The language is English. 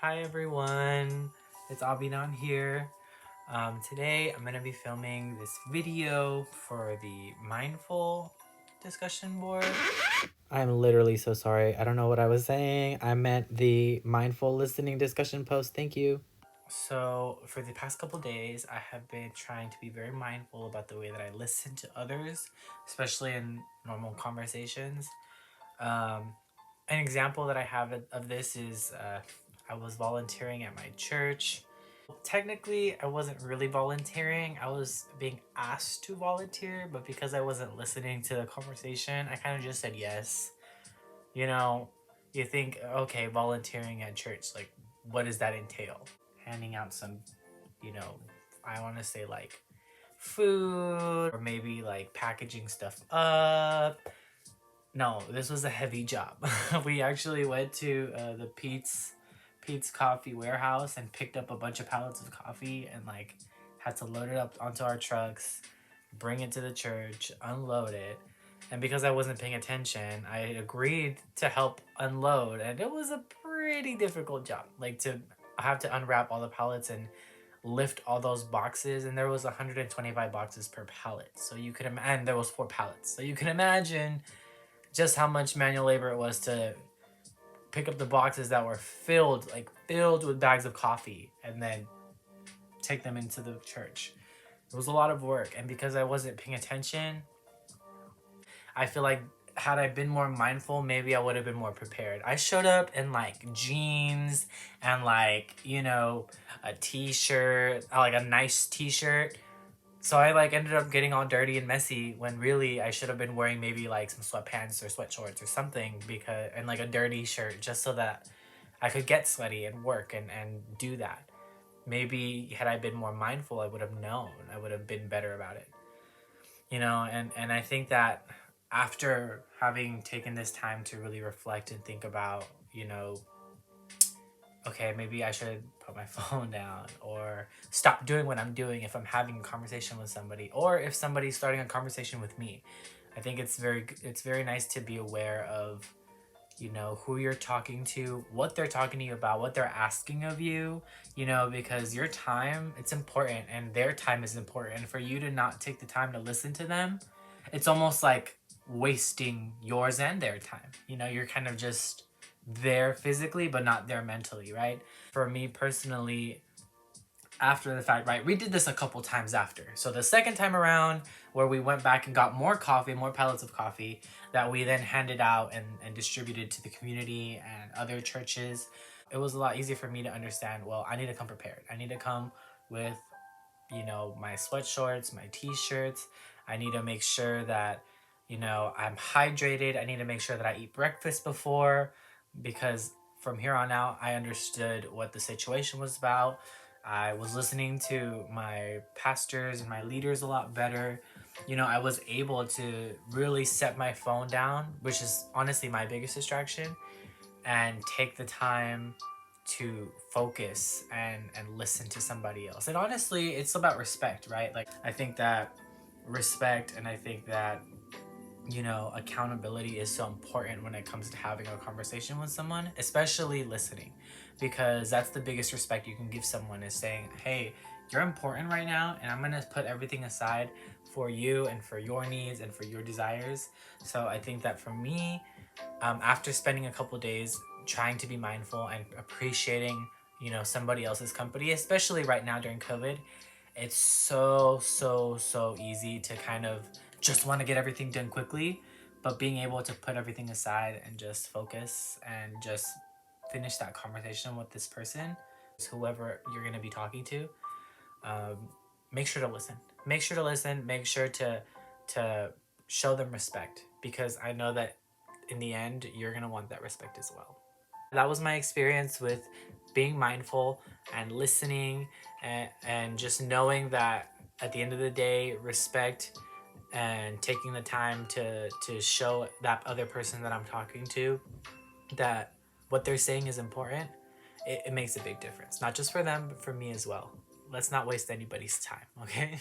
Hi everyone, it's Abinan here. Today I'm going to be filming this video for the mindful discussion board. I'm literally so sorry. I don't know what I was saying. I meant the mindful listening discussion post. Thank you. So for the past couple days, I have been trying to be very mindful about the way that I listen to others, especially in normal conversations. An example that I have of this is I was volunteering at my church. Technically, I wasn't really volunteering. I was being asked to volunteer, but because I wasn't listening to the conversation, I kind of just said yes. You know, you think, okay, volunteering at church, like, what does that entail? Handing out some, you know, I want to say like food or maybe like packaging stuff up. No, this was a heavy job. We actually went to the Pete's Coffee warehouse and picked up a bunch of pallets of coffee and like had to load it up onto our trucks, bring it to the church, unload it. And because I wasn't paying attention, I agreed to help unload, and it was a pretty difficult job. Like to have to unwrap all the pallets and lift all those boxes, and there was 125 boxes per pallet. So you could and there was 4 pallets. So you can imagine just how much manual labor it was to pick up the boxes that were filled with bags of coffee and then take them into the church. It was a lot of work, and because I wasn't paying attention, I feel like had I been more mindful, maybe I would have been more prepared. I showed up in like jeans and like, you know, a t-shirt, like a nice t-shirt. So I like ended up getting all dirty and messy when really I should have been wearing maybe like some sweatpants or sweat shorts or something, because and like a dirty shirt, just so that I could get sweaty and work and do that. Maybe had I been more mindful, I would have known. I would have been better about it. You know, and I think that after having taken this time to really reflect and think about, you know, okay, maybe I should put my phone down or stop doing what I'm doing if I'm having a conversation with somebody, or if somebody's starting a conversation with me. I think it's very nice to be aware of, you know, who you're talking to, what they're talking to you about, what they're asking of you, you know, because your time, it's important, and their time is important. And for you to not take the time to listen to them, it's almost like wasting yours and their time. You know, you're kind of just there physically but not there mentally, right? For me personally, after the fact, right, we did this a couple times after. So the second time around, where we went back and got more coffee, more pallets of coffee that we then handed out and distributed to the community and other churches, it was a lot easier for me to understand, well, I need to come prepared. I need to come with, you know, my sweatshorts, my t-shirts. I need to make sure that, you know, I'm hydrated. I need to make sure that I eat breakfast before, because from here on out, I understood what the situation was about. I was listening to my pastors and my leaders a lot better. You know, I was able to really set my phone down, which is honestly my biggest distraction, and take the time to focus and listen to somebody else. And honestly, it's about respect, right? Like, I think that respect, and I think that, you know, accountability is so important when it comes to having a conversation with someone, especially listening, because that's the biggest respect you can give someone, is saying, hey, you're important right now, and I'm gonna put everything aside for you and for your needs and for your desires. So I think that for me, after spending a couple days trying to be mindful and appreciating, you know, somebody else's company, especially right now during COVID, it's so easy to kind of just want to get everything done quickly. But being able to put everything aside and just focus and just finish that conversation with this person, whoever you're going to be talking to, um, make sure to listen. Make sure to listen. Make sure to show them respect, because I know that in the end, you're going to want that respect as well. That was my experience with being mindful and listening, and just knowing that at the end of the day, respect and taking the time to show that other person that I'm talking to that what they're saying is important. It makes a big difference, not just for them, but for me as well. Let's not waste anybody's time, okay?